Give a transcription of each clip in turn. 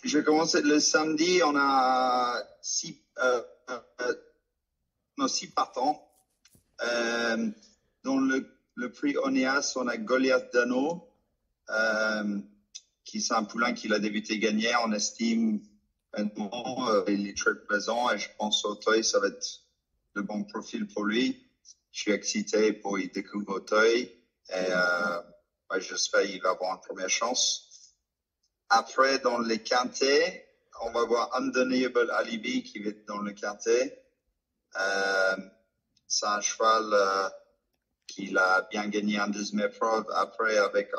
Je commence le samedi, on a 6 partants. Dans le prix Oneas, on a Goliath Dano, qui c'est un poulain qui a débuté gagné. On estime maintenant, il est très présent et je pense Auteuil, ça va être le bon profil pour lui. Je suis excité pour y découvrir Auteuil et j'espère qu'il va avoir une première chance. Après, dans les quintés, on va voir Undeniable Alibi qui va être dans le quintet. C'est un cheval qui a bien gagné en deuxième épreuve. Après, avec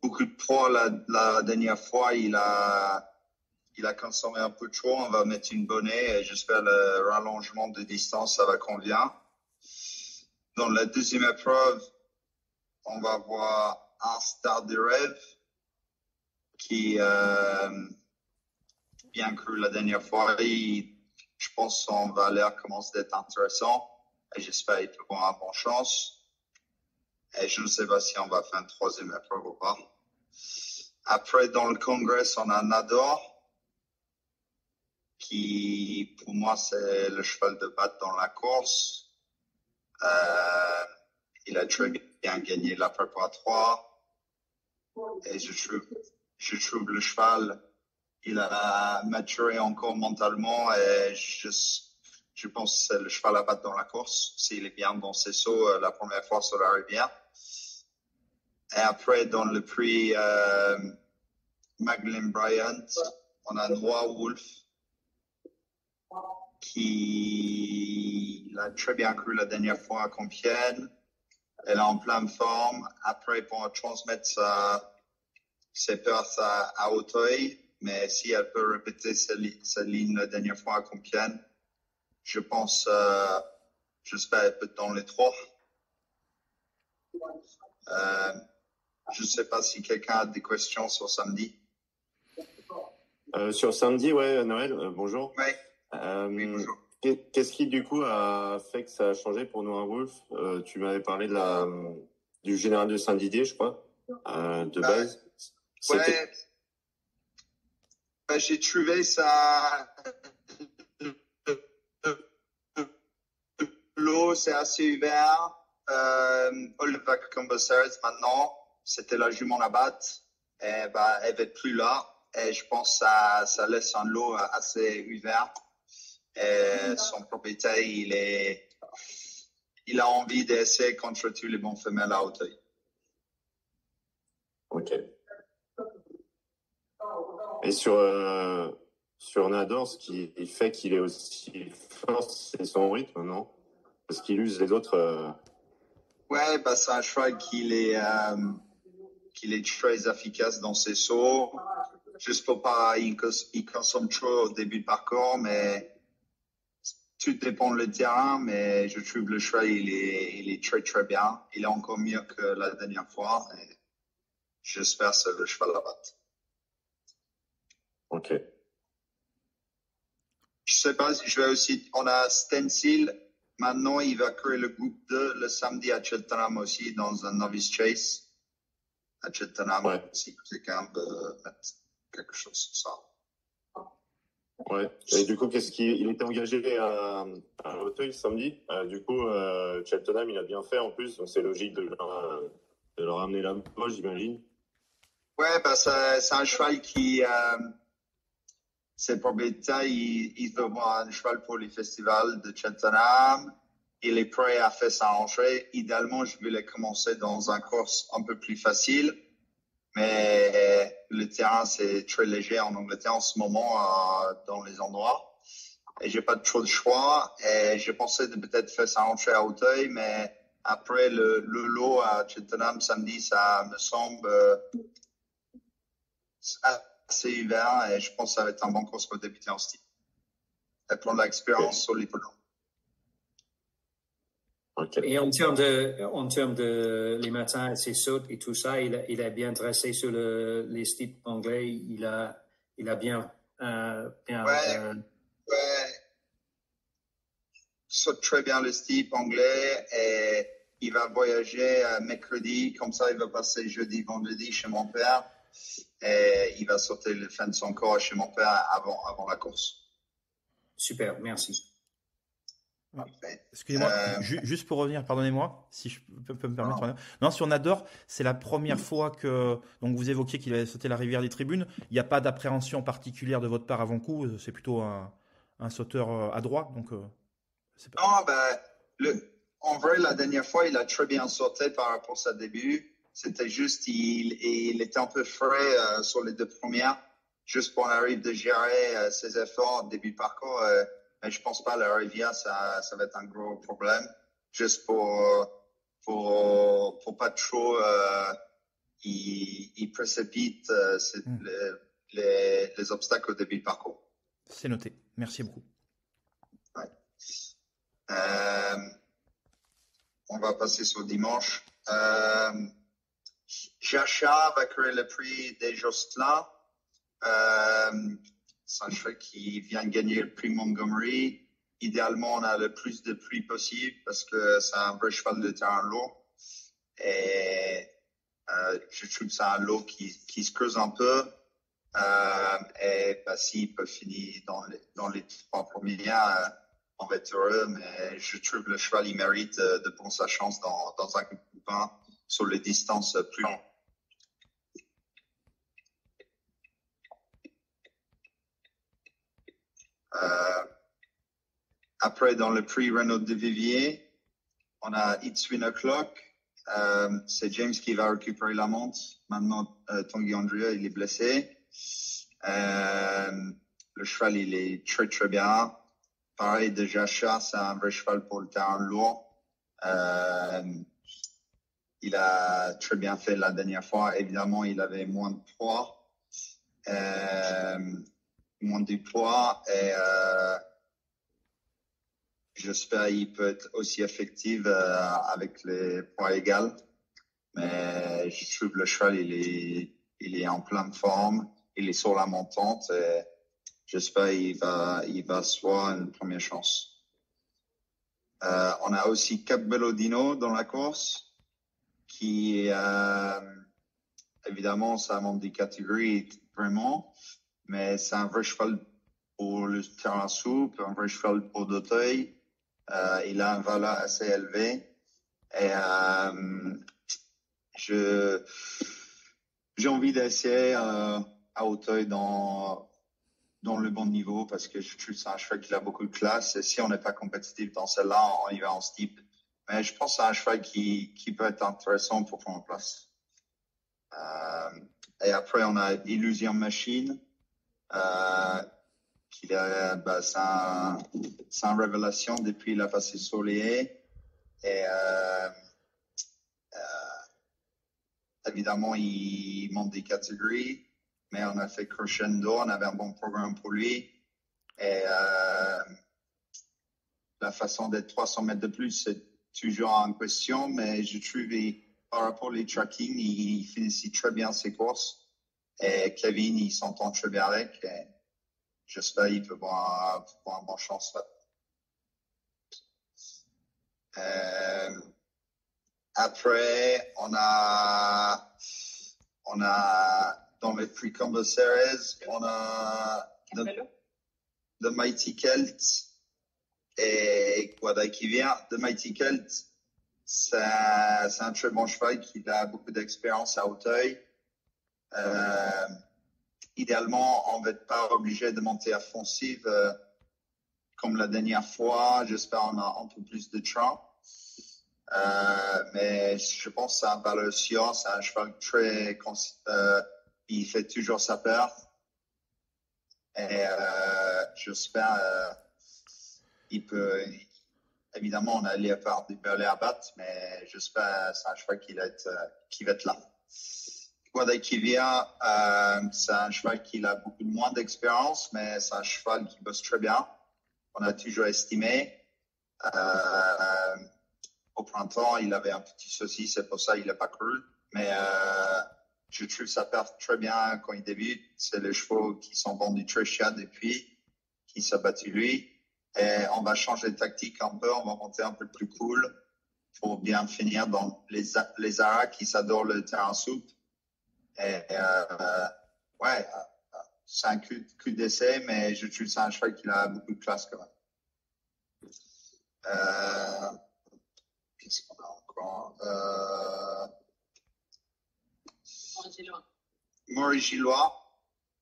beaucoup de poids la dernière fois, il a consommé un peu trop. On va mettre une bonnet et j'espère le rallongement de distance, ça va convenir. Dans la deuxième épreuve, on va voir un Star de Rêve qui bien cru la dernière fois. Je pense que son valeur commence d'être intéressant et j'espère qu'il peut avoir une bonne chance. Et je ne sais pas si on va faire une troisième épreuve ou pas. Après, dans le congrès, on a Nador qui, pour moi, c'est le cheval de batte dans la course. Il a très bien gagné la préparatoire. Et je trouve le cheval, il a maturé encore mentalement et je pense que c'est le cheval à battre dans la course. S'il est bien dans ses sauts, la première fois, ça va arriver bien. Et après, dans le prix Magdalene Bryant, on a Noir Wolf qui a très bien cru la dernière fois à Compiègne. Elle est en pleine forme. Après, pour transmettre ses pertes à Auteuil, mais si elle peut répéter sa ligne la dernière fois à Compiègne, je pense, j'espère peut-être dans les 3. Je ne sais pas si quelqu'un a des questions sur samedi. Sur samedi, ouais, Noël, bonjour. Ouais. Oui, bonjour. Qu'est-ce qui, du coup, a fait que ça a changé pour Noir Wolf? Tu m'avais parlé du général de Saint-Didier, je crois, de base. Ouais. J'ai trouvé ça. L'eau, c'est assez ouvert. Oliver Combeserres, maintenant, c'était la jument à battre. Et, elle n'est plus là. Et je pense que ça laisse un lot assez ouvert. Et son propriétaire, il a envie d'essayer contre tous les bons femelles à Auteuil. Ok. Et sur Nador, ce qui fait qu'il est aussi fort, c'est son rythme, non? Parce qu'il use les autres. Ouais, c'est un cheval qu'il est très efficace dans ses sauts. Juste pour pas, il consomme trop au début de parcours, mais tout dépend du terrain. Mais je trouve le cheval, il est très très bien. Il est encore mieux que la dernière fois. Et j'espère que c'est le cheval à battre. Ok. Je sais pas si je vais aussi. On a Stencil. Maintenant, il va créer le groupe 2 le samedi à Cheltenham aussi dans un novice chase à Cheltenham. Ouais. Si quelqu'un peut mettre quelque chose sur ça. Ouais. Et du coup, il était engagé à Auteuil samedi. Du coup, Cheltenham, il a bien fait en plus, donc c'est logique de leur amener là-bas, j'imagine. Ouais, c'est un cheval qui, ses propriétaires, il veut voir un cheval pour les festivals de Cheltenham. Il est prêt à faire sa rentrée. Idéalement, je voulais commencer dans un course un peu plus facile. Mais le terrain, c'est très léger en Angleterre en ce moment, dans les endroits. Et j'ai pas trop de choix. Et j'ai pensé de peut-être faire sa rentrée à Auteuil, mais après le lot à Cheltenham samedi, ça me semble assez hiver et je pense que ça va être un bon course pour débuter en style. Et prendre l'expérience sur l'hippodrome. Okay. Et en termes de les matins, ses sautes et tout ça, il a bien dressé sur les styles anglais. Il a bien. Ouais. Saute très bien le style anglais et il va voyager mercredi. Comme ça, il va passer jeudi, vendredi chez mon père. et il va sauter le fin de son corps chez mon père avant la course. Super, merci. Excusez-moi, juste pour revenir, pardonnez-moi, si je peux me permettre. Non, sur Nador, c'est la première fois que donc vous évoquiez qu'il avait sauté la rivière des tribunes. Il n'y a pas d'appréhension particulière de votre part avant coup. C'est plutôt un sauteur adroit. Donc, c'est pas... Non, en vrai, la dernière fois, il a très bien sauté par rapport à son début. C'était juste, il était un peu frais sur les 2 premières, juste pour arriver de gérer ses efforts au début de parcours. Mais je pense pas la rivière, ça va être un gros problème. Juste pour pas trop, il précipite les obstacles au début du parcours. C'est noté. Merci beaucoup. Ouais. On va passer sur dimanche. Jacha va créer le prix des Josselin. C'est un cheval qui vient gagner le prix Montgomery. Idéalement, on a le plus de prix possible parce que c'est un vrai cheval de terrain lourd. Et je trouve que c'est un lot qui se creuse un peu. Et s'il peut finir dans les 3 premières, on va être heureux. Mais je trouve que le cheval, il mérite de prendre sa chance dans un coupin sur les distances plus longues. Après, dans le prix Renaud de Vivier, on a It's Win O'Clock. C'est James qui va récupérer la montre. Maintenant, Tanguy Andrea, il est blessé. Le cheval, il est très, très bien. Pareil, de Jacha, c'est un vrai cheval pour le terrain lourd. Il a très bien fait la dernière fois. Évidemment, il avait moins de poids. Moins de poids et j'espère qu'il peut être aussi effectif avec les poids égaux. Mais je trouve que le cheval, il est en pleine forme. Il est sur la montante et j'espère qu'il va soit une première chance. On a aussi Cap Bellodino dans la course qui évidemment, ça monte des catégories vraiment. Mais c'est un vrai cheval pour le terrain souple, un vrai cheval pour d'Auteuil. Il a un valeur assez élevé. Et j'ai envie d'essayer à Auteuil dans le bon niveau parce que je trouve que c'est un cheval qui a beaucoup de classe. Et si on n'est pas compétitif dans celle-là, on y va en steep. Mais je pense que c'est un cheval qui peut être intéressant pour prendre place. Et après, on a Illusion Machine. C'est une révélation depuis la passée soleillée et évidemment il monte des catégories mais on a fait crescendo, on avait un bon programme pour lui et la façon d'être 300 mètres de plus c'est toujours en question mais je trouve par rapport aux tracking il finit très bien ses courses et Kevin il s'entend très bien avec et j'espère qu'il peut avoir une bonne chance là. Après, on a dans les prix Combo Series, on a The Mighty Celt et Guadalquivir. The Mighty Celt, c'est un très bon cheval qui a beaucoup d'expérience à Auteuil. Idéalement, on va pas obligé de monter offensive comme la dernière fois. J'espère qu'on a un peu plus de train. Mais je pense que c'est un valeur sûre. C'est un cheval très... il fait toujours sa perte. Et j'espère il peut... Évidemment, on a Léopard du Berlay à battre, mais j'espère que c'est un cheval qui va être là. Guadalquivir, c'est un cheval qui a beaucoup moins d'expérience, mais c'est un cheval qui bosse très bien. On a toujours estimé. Au printemps, il avait un petit souci, c'est pour ça qu'il n'a pas cru. Mais je trouve ça perd très bien quand il débute. C'est les chevaux qui sont vendus très cher depuis, qui s'est battu lui. Et on va changer de tactique un peu, on va monter un peu plus cool pour bien finir dans les ARA qui s'adorent le terrain souple. Et Ouais, c'est un cul d'essai, mais je trouve que c'est un cheval qui a beaucoup de classe quand même. Qu'est-ce qu'on a encore? Maurice Gillois.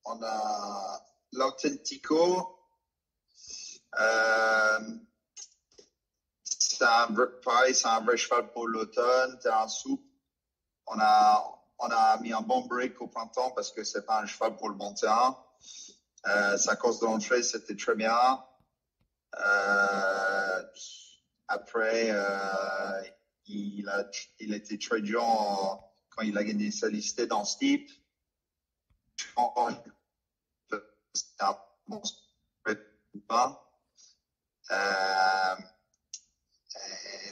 On a l'Autentico. C'est un vrai cheval pour l'automne, terrain souple. On a mis un bon break au printemps parce que c'est pas un cheval pour le bon terrain. Sa course de l'entrée, c'était très bien. Après, il était très dur quand il a gagné sa listée dans Steep. C'est un bon pas.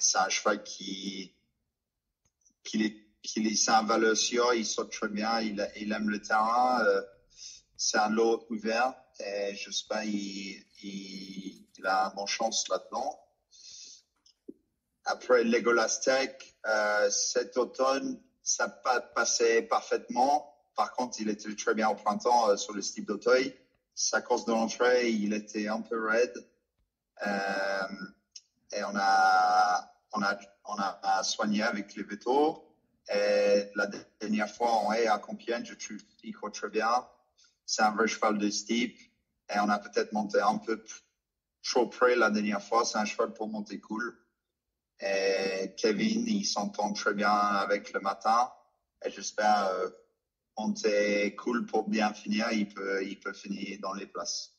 C'est un cheval qui c'est un valeur sûre, il saute très bien, il aime le terrain. C'est un lot ouvert et j'espère il a une bonne chance là-dedans. Après Legolas Tech, cet automne, ça n'a pas passé parfaitement. Par contre, il était très bien au printemps sur le style d'Auteuil. Sa course de l'entrée, il était un peu raide. Et on a soigné avec les vétos. Et la dernière fois, on est à Compiègne, je trouve qu'il court très bien. C'est un vrai cheval de steep. Et on a peut-être monté un peu trop près la dernière fois. C'est un cheval pour monter cool. Et Kevin, il s'entend très bien avec le matin. Et j'espère monter cool pour bien finir. Il peut finir dans les places.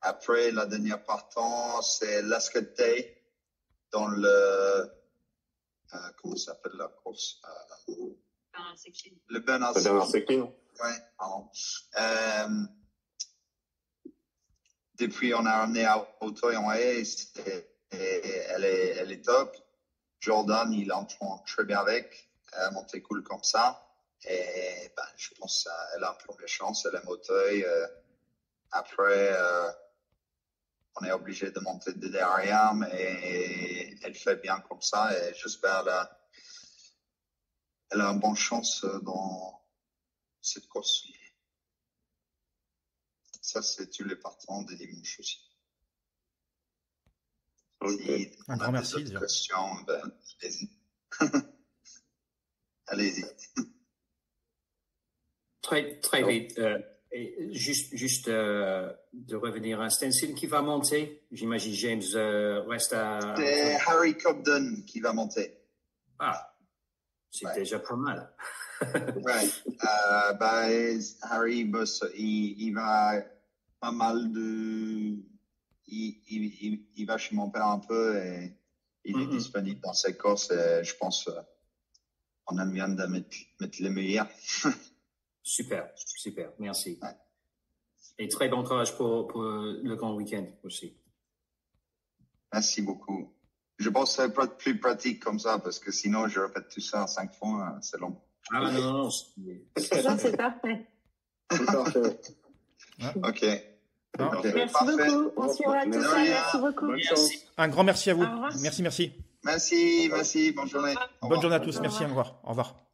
Après, la dernière partant, c'est Lascaux Day dans le... comment s'appelle la course? Le Bernard Seklin. Ouais, pardon. Depuis, on a ramené à Auteuil en haie et elle est top. Jordan, il entend très bien avec, monter cool comme ça. Et ben, je pense qu'elle a une première chance, elle aime Auteuil. Après, on est obligé de monter de derrière, mais elle fait bien comme ça et j'espère elle a une bonne chance dans cette course. Ça, c'est tous les partants des dimanches aussi. Okay. Si Un grand merci. Questions, ben, allez-y. Allez-y. Très vite. Et juste de revenir à Stencil qui va monter. J'imagine James reste à... C'est Harry Cobden qui va monter. Ah, c'est Ouais. déjà pas mal. Ouais. Harry, il va pas mal de... Il va chez mon père un peu et il est disponible dans ses courses et je pense on aime bien de mettre les meilleurs. Super, merci. Ouais. Et très bon courage pour le grand week-end aussi. Merci beaucoup. Je pense que c'est plus pratique comme ça parce que sinon je répète tout ça 5 fois, c'est long. Ah non. Non, c'est parfait. C'est parfait. Ok. Non. Okay. Merci Parfait. beaucoup. On se verra tout ça. Merci beaucoup. Bonne chance. Un grand merci à vous. Au revoir. Merci. Merci. Bonne journée. Au Bonne revoir. journée à tous. Au Merci. revoir. Au revoir.